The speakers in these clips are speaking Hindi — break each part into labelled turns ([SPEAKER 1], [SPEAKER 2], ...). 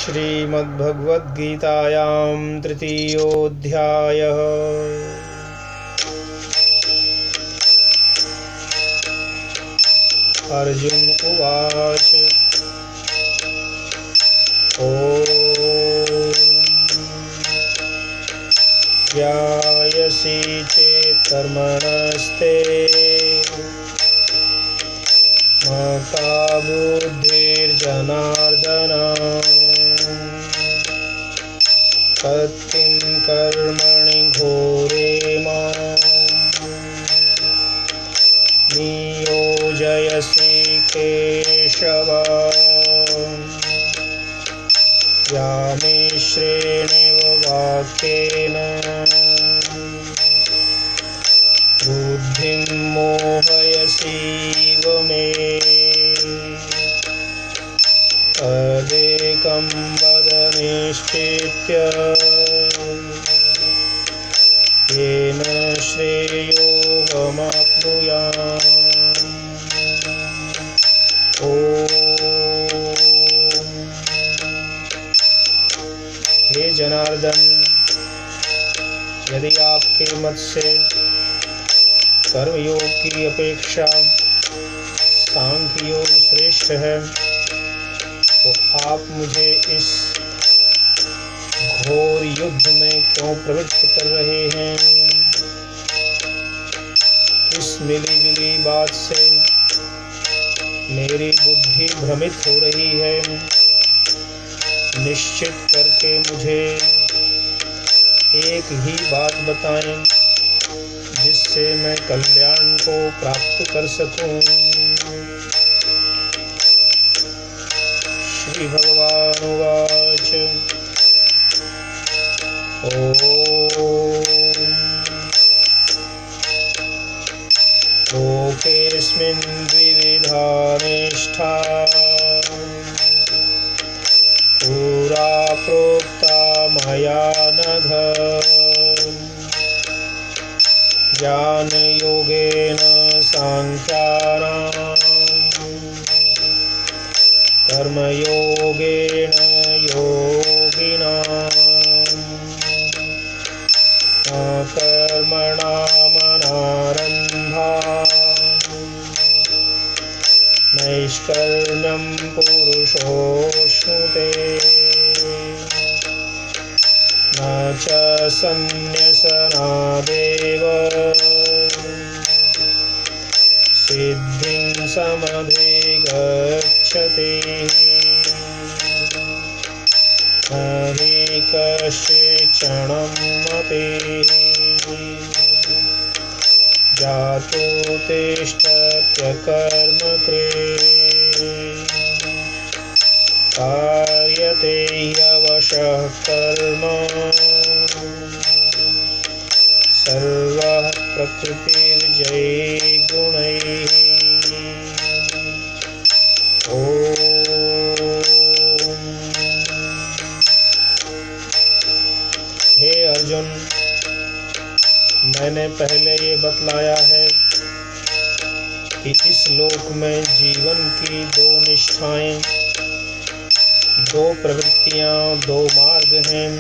[SPEAKER 1] श्रीमद्भगवद्गीतायां तृतीयोऽध्यायः। अर्जुन उवाच। ॐ ध्यायसि चेत् कर्मणस्ते मता बुद्धिर्जनार्दन तत्किं कर्मणि घोरे मां नियोजयसि केशव। व्यामिश्रेणेव वाक्येन बुद्धिं मोहयसीव मे। तदेकं वद निश्चित्य येन श्रेयोऽहमाप्नुयाम्। हे जनार्दन, यदि आपके मत से कर्मयोग की अपेक्षा सांख्य योग श्रेष्ठ है, तो आप मुझे इस घोर युद्ध में क्यों प्रवृत्त कर रहे हैं? इस मिली जुली बात से मेरी बुद्धि भ्रमित हो रही है। निश्चित करके मुझे एक ही बात बताएं जिससे मैं कल्याण को प्राप्त कर सकूं। श्री भगवान उवाच। ओम लोकेऽस्मिन् द्विविधा निष्ठा पुरा प्रोक्ता मया नघ। ज्ञानयोगेन सांख्यानां कर्मयोगेन योगिनां। न कर्मणामनारम्भात् नैष्कर्म्यं पुरुषोऽश्नुते। न च सन्न्यसनादेव सिद्धिं समधिगच्छति। न हि कश्चित् क्षणमपि जातु तिष्ठत्यकर्मकृत्। कार्यते ह्यवशः कर्म सर्वः प्रकृतिर्जैर्गुणैः। हे अर्जुन, मैंने पहले ये बतलाया है कि इस लोक में जीवन की दो निष्ठाएं, दो प्रवृत्तियां, दो मार्ग हैं।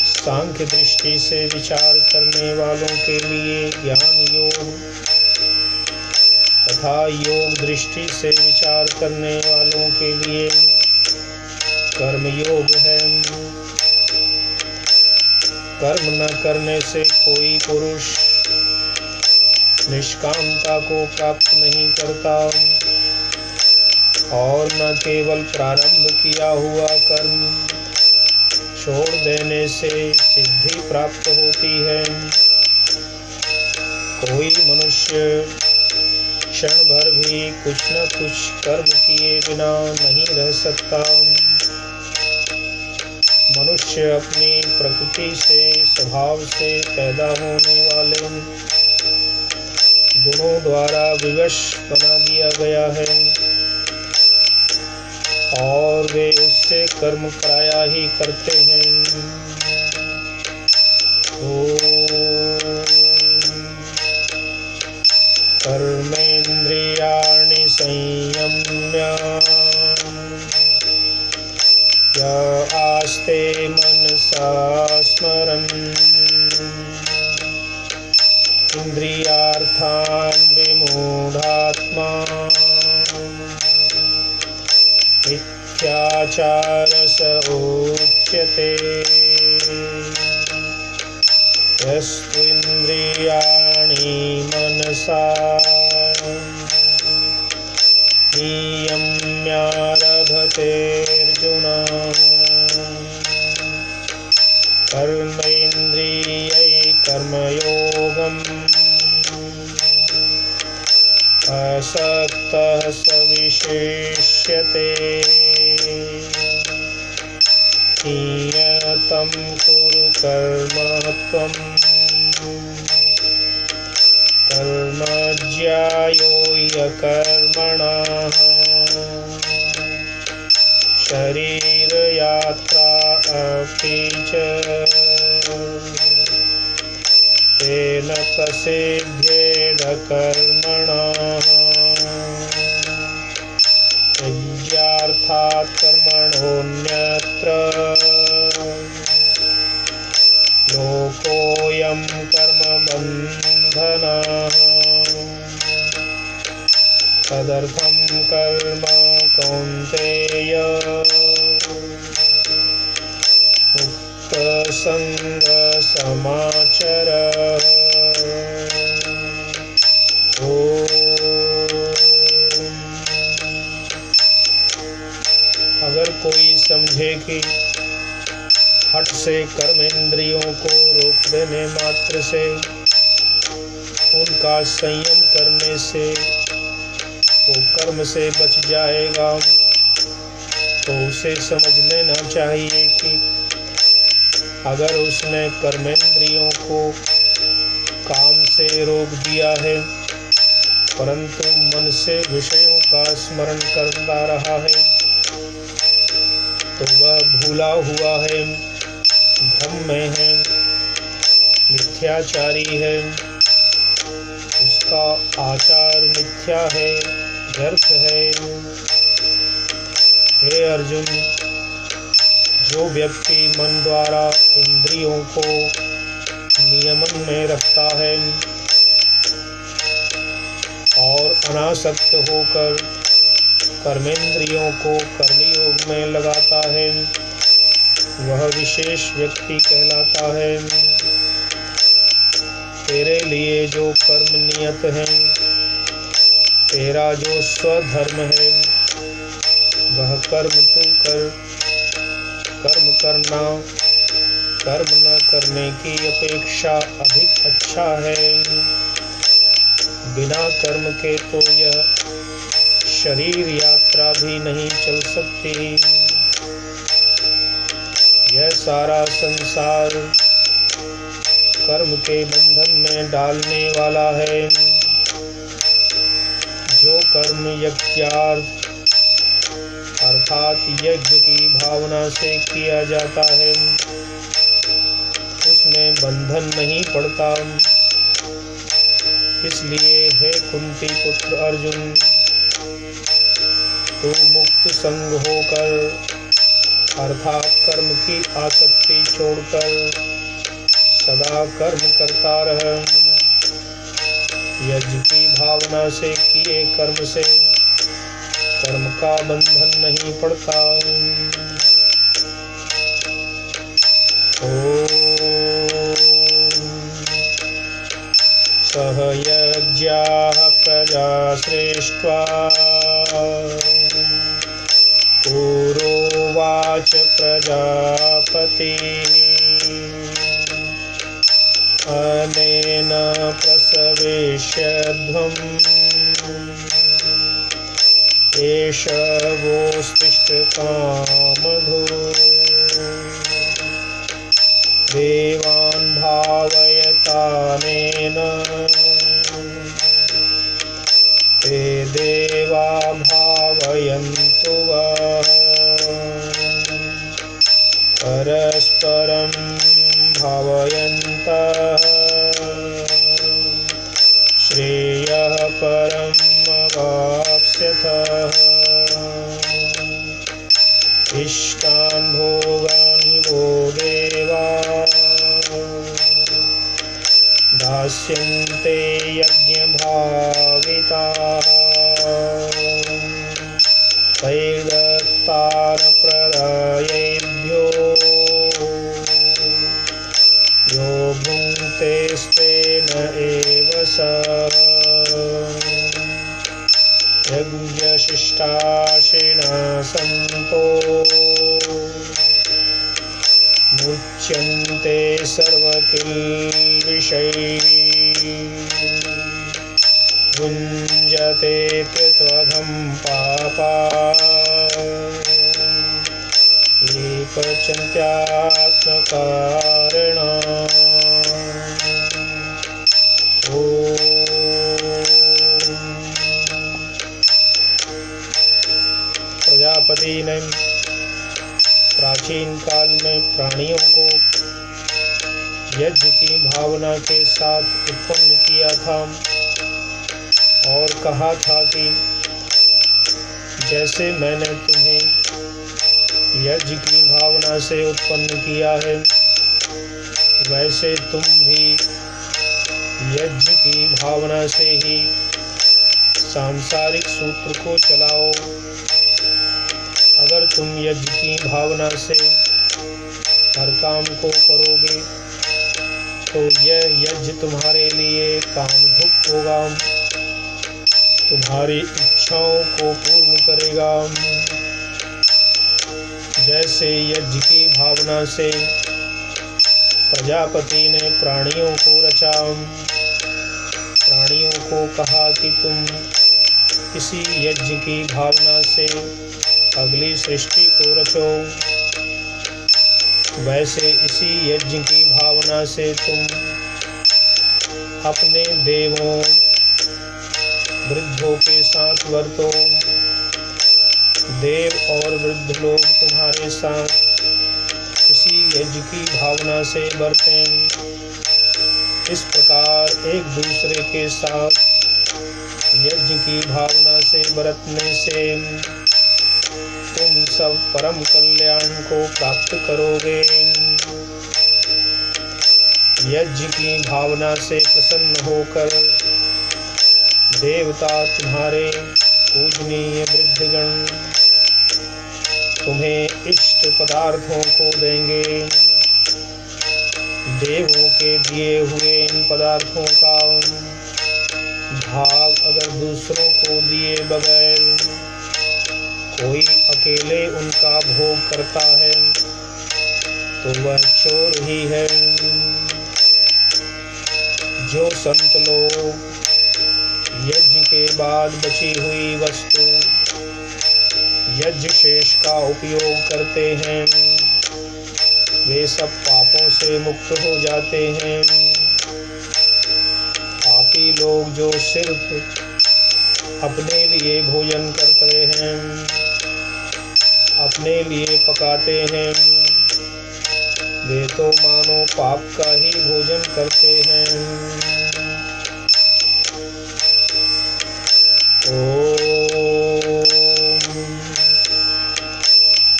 [SPEAKER 1] सांख्य दृष्टि से विचार करने वालों के लिए ज्ञान योग तथा योग दृष्टि से विचार करने वालों के लिए कर्म योग है। कर्म न करने से कोई पुरुष निष्कामता को प्राप्त नहीं करता, और न केवल प्रारंभ किया हुआ कर्म छोड़ देने से सिद्धि प्राप्त होती है। कोई मनुष्य क्षण भर भी कुछ न कुछ कर्म किए बिना नहीं रह सकता। मनुष्य अपनी प्रकृति से, स्वभाव से पैदा होने वाले गुणों द्वारा विवश बना दिया गया है, और वे उससे कर्म कराया ही करते हैं। कर्मेन्द्रियाणि संयम्य ते मनसा स्मरन् इन्द्रियार्थान् विमूढात्मा मिथ्याचारस उच्यते यस्तु इन्द्रियाणि मनसा नियम्यारभतेऽर्जुन कर्मेन्द्रियै कर्मयोगम् असक्तः स विशेष्यते नियतं कुरु कर्म त्वं कर्म ज्यायो ह्यकर्मणः शरीरयात्रा अपि च तेन प्रसिद्धेन कर्मणः यज्ञार्थात् कर्मणोऽन्यत्र लोकोऽयं कर्मबन्धनः तदर्थं कर्म कौन्तेय मुक्तसङ्गसमाचर। अगर कोई समझे कि हठ से कर्मेंद्रियों को रोक देने मात्र से उनका संयम करने से वो कर्म से बच जाएगा, तो उसे समझ लेना चाहिए कि अगर उसने कर्मेंद्रियों को काम से रोक दिया है परंतु मन से विषयों का स्मरण करता रहा है तो वह भूला हुआ है, भ्रम में है, मिथ्याचारी है, उसका आचार मिथ्या है, व्यर्थ है। हे अर्जुन, जो व्यक्ति मन द्वारा इंद्रियों को नियमन में रखता है और अनासक्त होकर कर्मेंद्रियों को कर्मयोग में लगाता है, वह विशेष व्यक्ति कहलाता है। तेरे लिए जो कर्म नियत है, तेरा जो स्वधर्म है, वह कर्म तू कर। कर्म करना कर्म न करने की अपेक्षा अधिक अच्छा है। बिना कर्म के तो यह शरीर यात्रा भी नहीं चल सकती। यह सारा संसार कर्म के बंधन में डालने वाला है। जो कर्म यज्ञार्थ अर्थात यज्ञ की भावना से किया जाता है उसमें बंधन नहीं पड़ता। इसलिए हे कुंती पुत्र अर्जुन, तू मुक्त संग होकर अर्थात कर्म की आसक्ति छोड़कर सदा कर्म करता रह। यज्ञ की भावना से किए कर्म से कर्म का बंधन नहीं पड़ता। सह यज्ञाः प्रजा सृष्ट्वा पुरोवाच प्रजापतिः अनेन प्रसवेष्यध्वम् एष वोस्तिष्ठ कामधो देवान् भावयतानेन ते देवा भावयन्तु वः परस्परं भावयन्तः श्रेयः परम् अवाप्स्यतः। इष्टान् भोगान् यास्यन्ते यज्ञभाविताः वैदत्तान प्रदायेभ्यो यो भुङ्क्तेस्तेन एव स यज्ञशिष्टाशिना सन्तो मुच्यन्ते सर्वकिल्बिषैः भुञ्जते त्वघं पापा ये पचन्त्यात्मकारणा। प्रजापति ने प्राचीन काल में प्राणियों को यज्ञ की भावना के साथ उत्पन्न किया था और कहा था कि जैसे मैंने तुम्हें यज्ञ की भावना से उत्पन्न किया है वैसे तुम भी यज्ञ की भावना से ही सांसारिक सूत्र को चलाओ। अगर तुम यज्ञ की भावना से हर काम को करोगे तो यह यज्ञ तुम्हारे लिए कामधुक होगा, तुम्हारी इच्छाओं को पूर्ण करेगा। जैसे यज्ञ की भावना से प्रजापति ने प्राणियों को रचा, प्राणियों को कहा कि तुम इसी यज्ञ की भावना से अगली सृष्टि को रचो, वैसे इसी यज्ञ की भावना से तुम अपने देवों वृद्धों के साथ वर्तो। देव और वृद्ध लोग तुम्हारे साथ इसी यज्ञ की भावना से बरतें। इस प्रकार एक दूसरे के साथ यज्ञ की भावना से बरतने से तुम सब परम कल्याण को प्राप्त करोगे। यज्ञ की भावना से प्रसन्न होकर देवता तुम्हारे पूजनीय वृद्धगण तुम्हें इष्ट पदार्थों को देंगे। देवों के दिए हुए इन पदार्थों का भाग अगर दूसरों को दिए बगैर कोई अकेले उनका भोग करता है तो वह चोर ही है। जो संत लोग यज्ञ के बाद बची हुई वस्तु यज्ञ शेष का उपयोग करते हैं वे सब पापों से मुक्त हो जाते हैं। पापी लोग जो सिर्फ अपने लिए भोजन करते हैं, अपने लिए पकाते हैं, वे तो मानो पाप का ही भोजन करते हैं।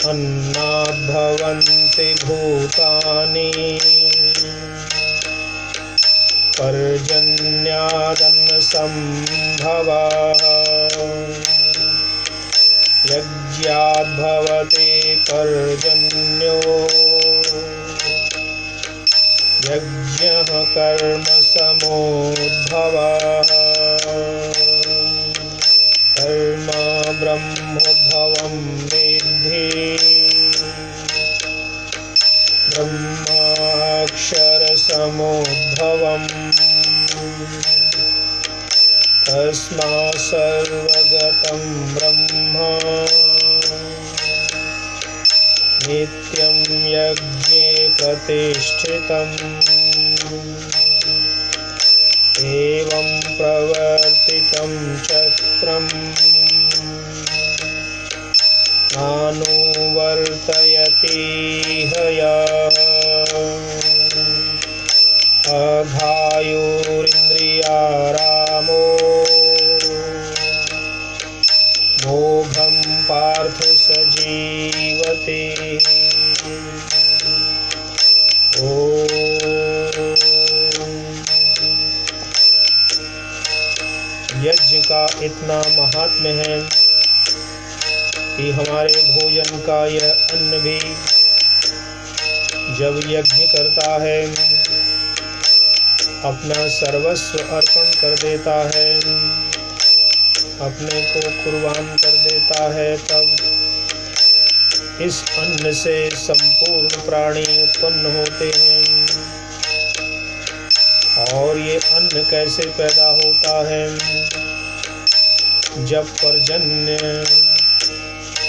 [SPEAKER 1] अन्नाद् भवन्ति भूतानि पर्जन्यादन्न संभवः यज्ञाद् भवति पर्जन्यो यज्ञः कर्म समोद्भवः कर्म ब्रह्मोद्भवं विद्धि ब्रह्माक्षरसमुद्भवम् तस्मात् सर्वगतं ब्रह्म नित्यं यज्ञे प्रतिष्ठितम् एवं प्रवर्तितं चक्रम् नानुवर्तयति हयः अघायुरिन्द्रियारामो मोघं पार्थ स जीवति। का इतना महात्म्य है कि हमारे भोजन का यह अन्न भी जब यज्ञ करता है, अपना सर्वस्व अर्पण कर देता है, अपने को कुर्बान कर देता है, तब इस अन्न से संपूर्ण प्राणी उत्पन्न होते हैं। और ये अन्न कैसे पैदा होता है? जब पर्जन्य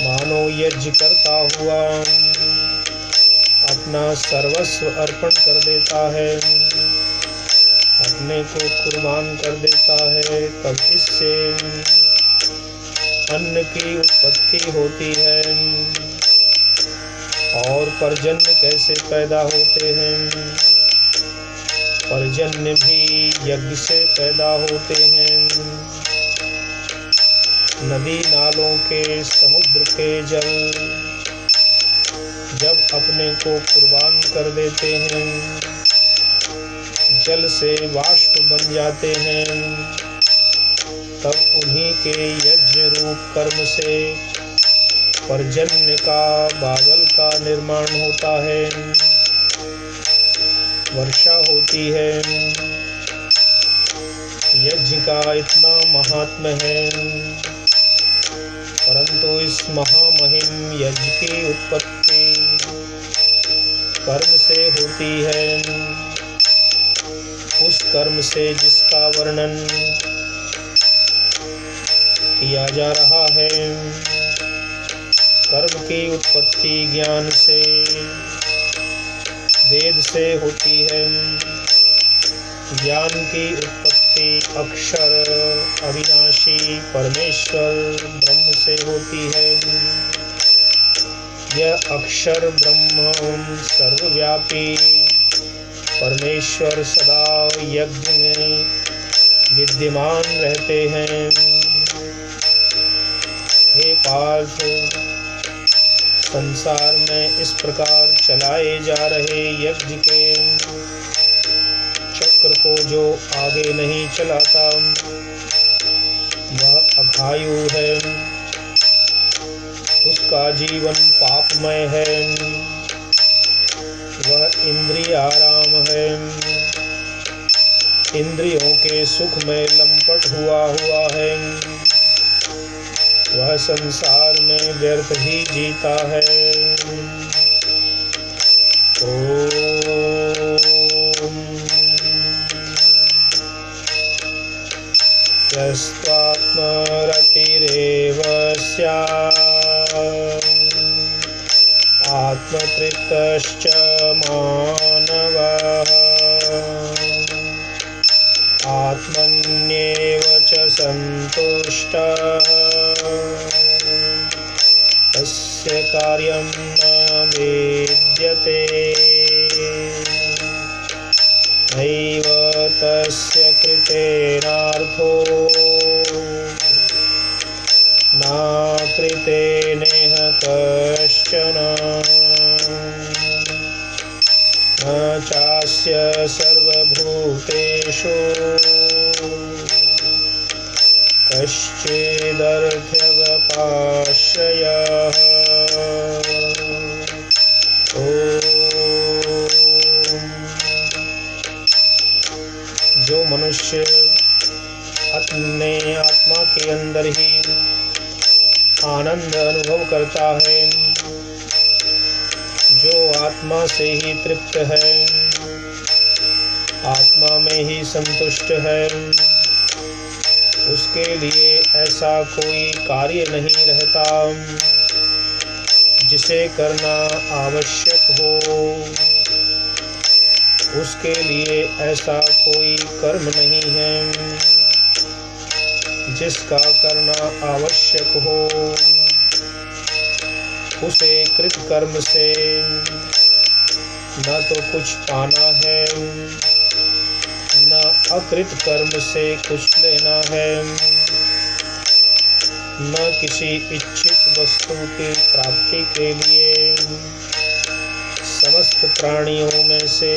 [SPEAKER 1] मानो यज्ञ करता हुआ अपना सर्वस्व अर्पण कर देता है, अपने को कुर्बान कर देता है, तब इससे अन्न की उत्पत्ति होती है। और पर्जन्य कैसे पैदा होते हैं? पर्जन्य भी यज्ञ से पैदा होते हैं। नदी नालों के, समुद्र के जल जब अपने को कुर्बान कर देते हैं, जल से वाष्प बन जाते हैं, तब उन्हीं के यज्ञ रूप कर्म से पर्जन्य का, बादल का निर्माण होता है, वर्षा होती है। यज्ञ का इतना महात्म्य है, परंतु इस महामहिम यज्ञ की उत्पत्ति कर्म से होती है। उस कर्म से जिसका वर्णन किया जा रहा है। कर्म की उत्पत्ति ज्ञान से, वेद से होती है। ज्ञान की उत्पत्ति अक्षर अविनाशी परमेश्वर ब्रह्म से होती है। यह अक्षर ब्रह्म सर्वव्यापी परमेश्वर सदा यज्ञ में विद्यमान रहते हैं। हे पार्थ, संसार में इस प्रकार चलाए जा रहे यज्ञ के चक्र को जो आगे नहीं चलाता, वह अघायु है, उसका जीवन पापमय है, वह इंद्रियाराम है, इंद्रियों के सुख में लंपट हुआ है, वह संसार में व्यर्थ ही जीता है। यस्त्वात्मरतिरेव स्यात् आत्मतृप्तश्च मानवः आत्मन्येव च सन्तुष्टः तस्य कार्यं न वेद्यते नैव तस्य कृतेनार्थो न कृतेनेह कश्चन न चास्य सर्वभूतेषु कश्चिदर्थव्यपाश्रयः। जो मनुष्य अपने आत्मा के अंदर ही आनंद अनुभव करता है, जो आत्मा से ही तृप्त है, आत्मा में ही संतुष्ट है, उसके लिए ऐसा कोई कार्य नहीं रहता जिसे करना आवश्यक हो। उसके लिए ऐसा कोई कर्म नहीं है जिसका करना आवश्यक हो। उसे कृत कर्म से न तो कुछ पाना है, न अकृत कर्म से कुछ लेना है, न किसी इच्छित वस्तु की प्राप्ति के लिए समस्त प्राणियों में से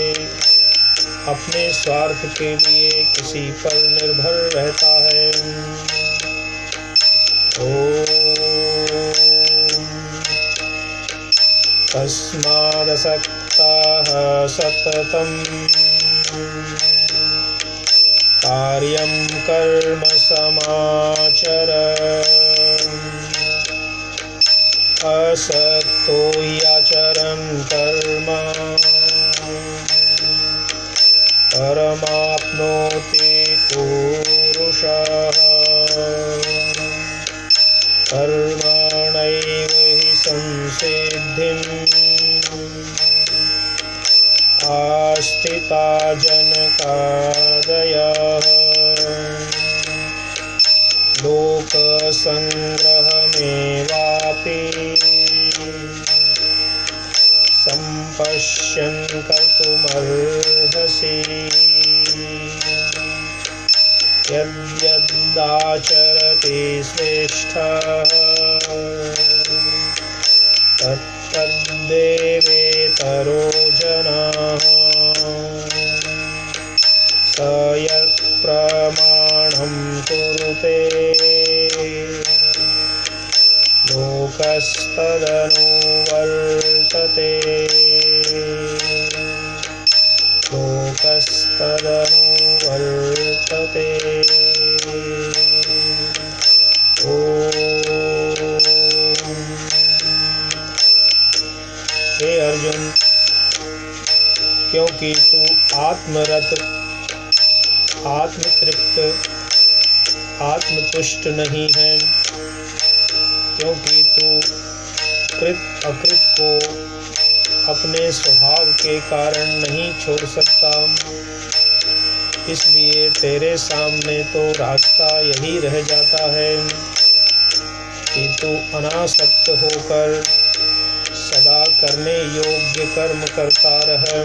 [SPEAKER 1] अपने स्वार्थ के लिए किसी पर निर्भर रहता है। तस्मादसक्ताः सततं कार्यं कर्म समाचर। असक्तो ह्याचरन् कर्म परमाप्नोति पुरुषः। कर्मणैव हि संसिद्धिम् आस्थिता जनकादयः। लोकसंग्रहमेवापि सम्पश्यन् कर्तुमर्हसि। यद्यदाचरति श्रेष्ठः तत्तद्देवेतरो जनाः। स यत्प्रमाणं कुरुते लोकस्तदनुवर्तते। लोकस्तदनुवर्तते। हे अर्जुन, क्योंकि तू आत्मरत, आत्मतृप्त, आत्मतुष्ट नहीं है, क्योंकि तू कृत अकृत को अपने स्वभाव के कारण नहीं छोड़ सकता, इसलिए तेरे सामने तो रास्ता यही रह जाता है कि तू अनासक्त होकर सदा करने योग्य कर्म करता रहे।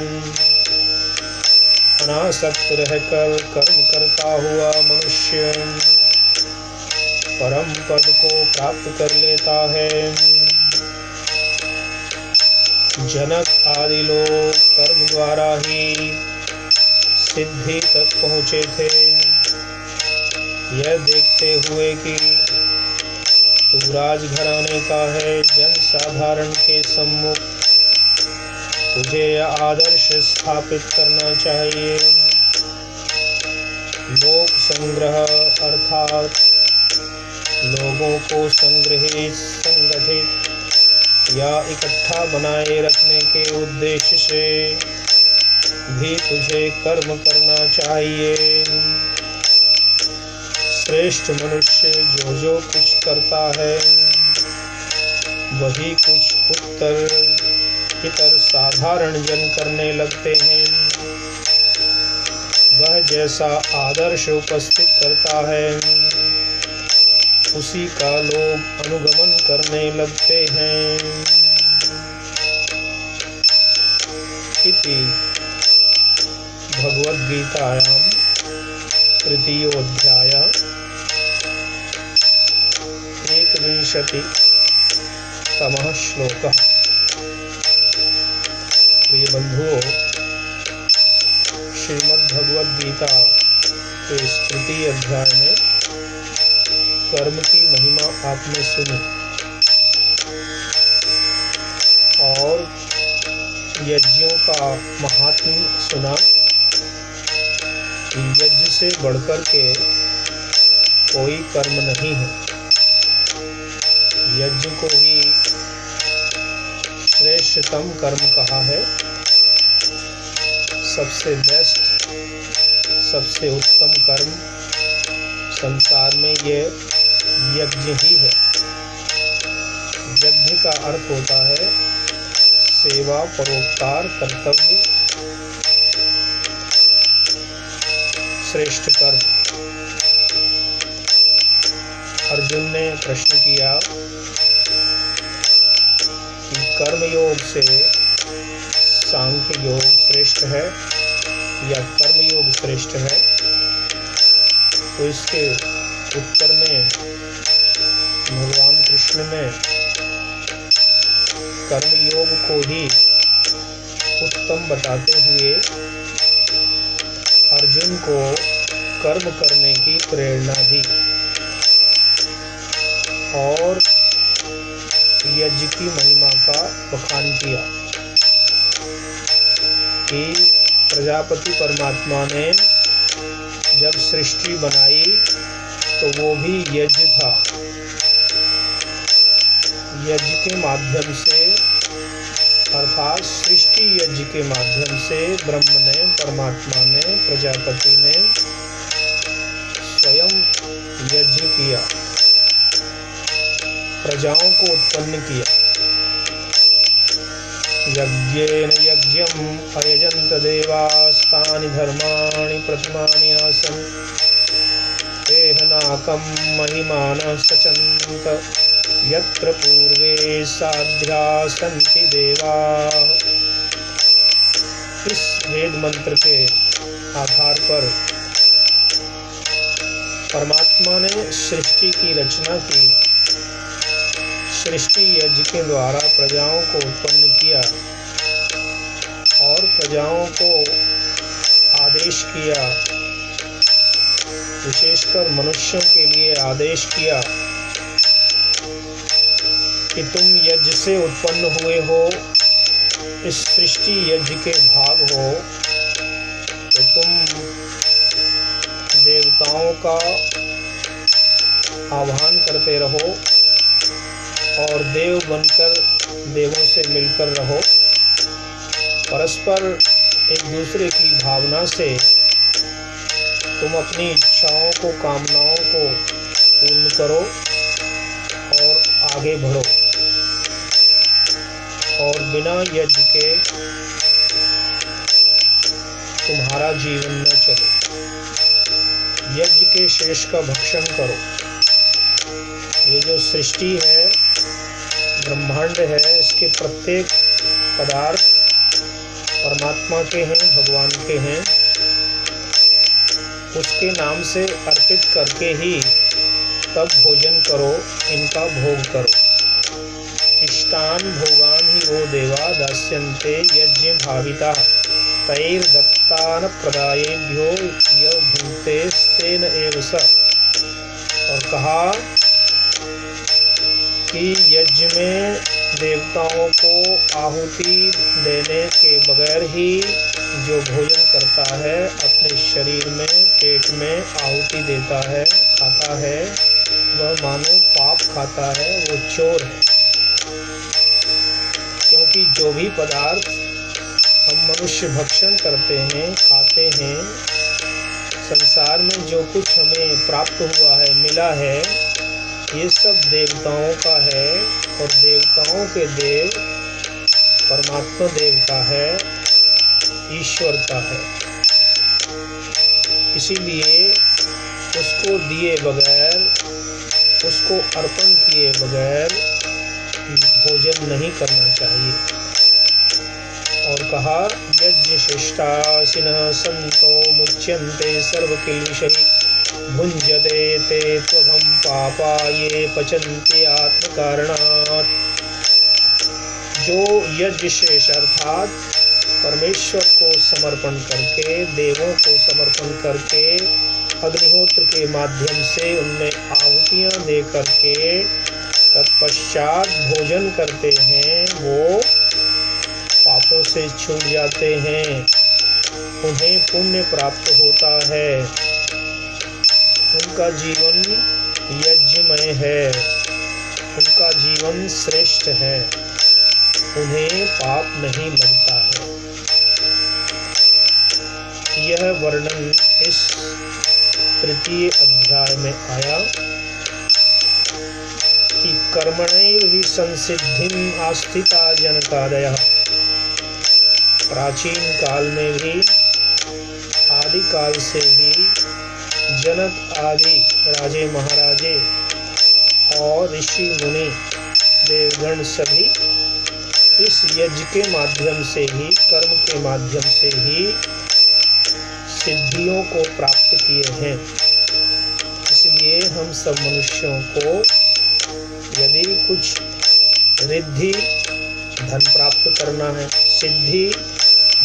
[SPEAKER 1] अनासक्त रहकर कर्म करता हुआ मनुष्य परम पद को प्राप्त कर लेता है। जनक आदि लोग कर्म द्वारा ही सिद्धि तक पहुँचे थे। यह देखते हुए कि तू राजघराने का है, जन साधारण के सम्मुख तुझे यह आदर्श स्थापित करना चाहिए। लोक संग्रह अर्थात लोगों को संग्रहित, संगठित या इकट्ठा बनाए रखने के उद्देश्य से भी तुझे कर्म करना चाहिए। श्रेष्ठ मनुष्य जो कुछ करता है वही कुछ उत्तर इतर साधारण जन करने लगते हैं। वह जैसा आदर्श उपस्थित करता है उसी का लोग अनुगमन करने लगते हैं। इति भगवद्गीतायां तृतीयोऽध्यायः 21तमः श्लोकः। प्रिय बंधुओं, श्रीमद्भगवद्गीता के इस तृतीय अध्याय में कर्म की महिमा आपने सुनी और यज्ञों का महात्म्य सुना। यज्ञ से बढ़कर के कोई कर्म नहीं है। यज्ञ को ही श्रेष्ठतम कर्म कहा है। सबसे बेस्ट, सबसे उत्तम कर्म संसार में ये यज्ञ ही है। यज्ञ का अर्थ होता है सेवा, परोपकार, कर्तव्य, श्रेष्ठ कर्म। अर्जुन ने प्रश्न किया कि कर्म योग से सांख्य योग श्रेष्ठ है या कर्म योग श्रेष्ठ है। तो इसके उत्तर में भगवान कृष्ण ने कर्म योग को ही उत्तम बताते हुए अर्जुन को कर्म करने की प्रेरणा दी और यज्ञ की महिमा का बखान किया कि प्रजापति परमात्मा ने जब सृष्टि बनाई तो वो भी यज्ञ था। यज्ञ के माध्यम से अर्थात सृष्टि यज्ञ के माध्यम से ब्रह्म ने, परमात्मा ने, प्रजापति ने स्वयं यज्ञ किया, प्रजाओं को उत्पन्न किया। यज्ञेन यज्ञम् अयजन्त देवास्तानि धर्माणि प्रतिमानि आसन् तेहनाकं महिमानः सचन्त यत्र पूर्वे साध्या सन्ति देवाः। इस वेद मंत्र के आधार पर परमात्मा ने सृष्टि की रचना की, सृष्टि यज्ञ के द्वारा प्रजाओं को उत्पन्न किया और प्रजाओं को आदेश किया, विशेषकर मनुष्यों के लिए आदेश किया कि तुम यज्ञ से उत्पन्न हुए हो, इस सृष्टि यज्ञ के भाग हो, तो तुम देवताओं का आह्वान करते रहो और देव बनकर देवों से मिलकर रहो। परस्पर एक दूसरे की भावना से तुम अपनी इच्छाओं को, कामनाओं को पूर्ण करो और आगे बढ़ो। और बिना यज्ञ के तुम्हारा जीवन न चले। यज्ञ के शेष का भक्षण करो। ये जो सृष्टि है, ब्रह्मांड है, इसके प्रत्येक पदार्थ परमात्मा के हैं, भगवान के हैं। उसके नाम से अर्पित करके ही तब भोजन करो, इनका भोग करो। इष्टान भोगान ही वो देवा दास्यन्ते यज्ञ भाविता तैर्दत्तान प्रदायेभ्यो य भुङ्क्ते स्तेन एव स। और कहा कि यज्ञ में देवताओं को आहुति देने के बगैर ही जो भोजन करता है, अपने शरीर में, पेट में आहुति देता है, खाता है, वह मानो पाप खाता है, वो चोर है। क्योंकि जो भी पदार्थ हम मनुष्य भक्षण करते हैं, खाते हैं, संसार में जो कुछ हमें प्राप्त हुआ है, मिला है, ये सब देवताओं का है और देवताओं के देव परमात्मा देव का है, ईश्वर का है। इसीलिए उसको दिए बगैर, उसको अर्पण किए बगैर भोजन नहीं करना चाहिए। और कहा यज्ञ शिष्टासिनः सन्तो मुच्यन्ते सर्वकिल्बिषैः भुञ्जते ते त्वघं पापा ये पचन्ति आत्मकारणात्। जो यज्ञ शेष अर्थात परमेश्वर को समर्पण करके, देवों को समर्पण करके, अग्निहोत्र के माध्यम से उनमें आहुतियाँ दे करके तत्पश्चात भोजन करते हैं, वो पापों से छूट जाते हैं, उन्हें पुण्य प्राप्त होता है, उनका जीवन यज्ञमय है, उनका जीवन श्रेष्ठ है, उन्हें पाप नहीं लगता है। यह वर्णन इस तृतीय अध्याय में आया कि कर्मणैव हि संसिद्धिम आस्थिता जनकादयः। प्राचीन काल में भी, आदि काल से ही जनक आदि राजे महाराजे और ऋषि मुनि देवगण सभी इस यज्ञ के माध्यम से ही, कर्म के माध्यम से ही सिद्धियों को प्राप्त किए हैं। इसलिए हम सब मनुष्यों को यदि कुछ रिद्धि धन प्राप्त करना है, सिद्धि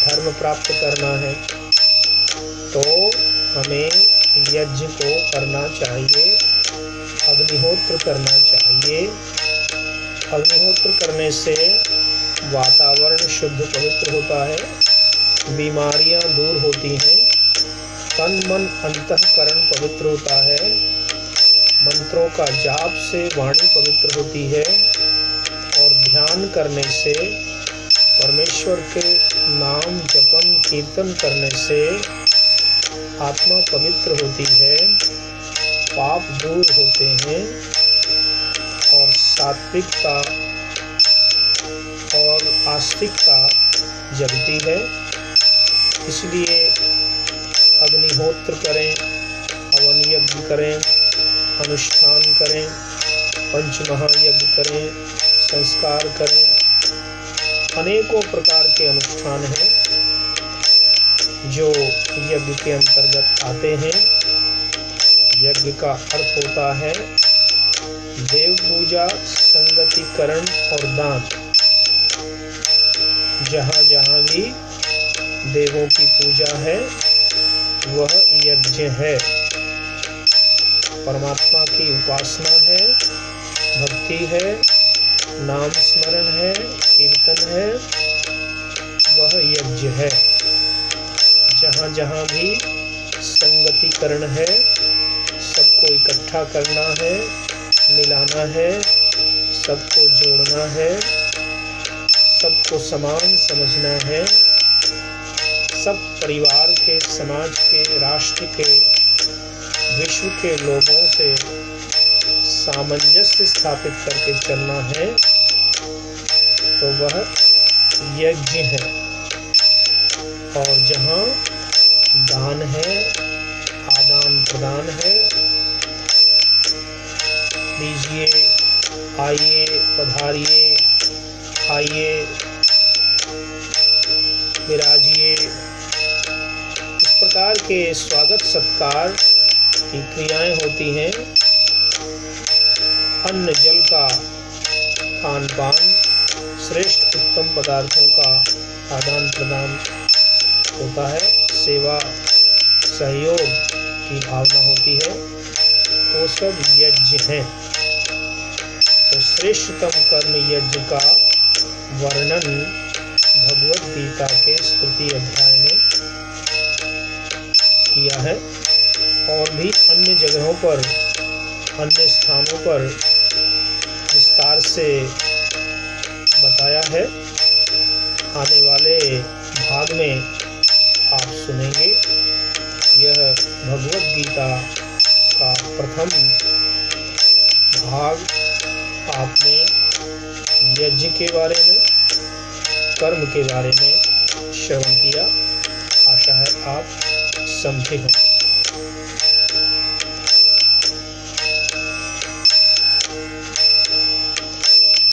[SPEAKER 1] धर्म प्राप्त करना है, तो हमें यज्ञ को करना चाहिए, अग्निहोत्र करना चाहिए अग्निहोत्र करने से वातावरण शुद्ध पवित्र होता है, बीमारियां दूर होती हैं, तन मन अंतःकरण पवित्र होता है, मंत्रों का जाप से वाणी पवित्र होती है और ध्यान करने से, परमेश्वर के नाम जपन कीर्तन करने से आत्मा पवित्र होती है, पाप दूर होते हैं और सात्विकता और आस्तिकता जगती है। इसलिए अग्निहोत्र करें, हवन यज्ञ करें, अनुष्ठान करें, पंचमहायज्ञ करें, संस्कार करें। अनेकों प्रकार के अनुष्ठान हैं जो यज्ञ के अंतर्गत आते हैं। यज्ञ का अर्थ होता है देव पूजा, संगतिकरण और दान। जहाँ जहाँ भी देवों की पूजा है वह यज्ञ है। परमात्मा की उपासना है, भक्ति है, नाम स्मरण है, कीर्तन है, वह यज्ञ है। जहाँ जहाँ भी संगतिकरण है, सबको इकट्ठा करना है, मिलाना है, सबको जोड़ना है, सबको समान समझना है, सब परिवार के, समाज के, राष्ट्र के, विश्व के लोगों से सामंजस्य स्थापित करके चलना है, तो वह यज्ञ है। और जहाँ दान है, आदान प्रदान है, लीजिए, आइए, पधारिए, खाइए, विराजिए, इस प्रकार के स्वागत सत्कार की क्रियाएं होती हैं। अन्न जल का खान पान, श्रेष्ठ उत्तम पदार्थों का आदान प्रदान होता है, सेवा सहयोग की भावना होती है, वो सब यज्ञ हैं। तो श्रेष्ठतम कर्म यज्ञ का वर्णन भगवद गीता के स्तुति अध्याय में किया है और भी अन्य जगहों पर, अन्य स्थानों पर विस्तार से बताया है। आने वाले भाग में आप सुनेंगे। यह भगवद गीता का प्रथम भाग आपने यज्ञ के बारे में, कर्म के बारे में श्रवण किया। आशा है आप समझे होंगे।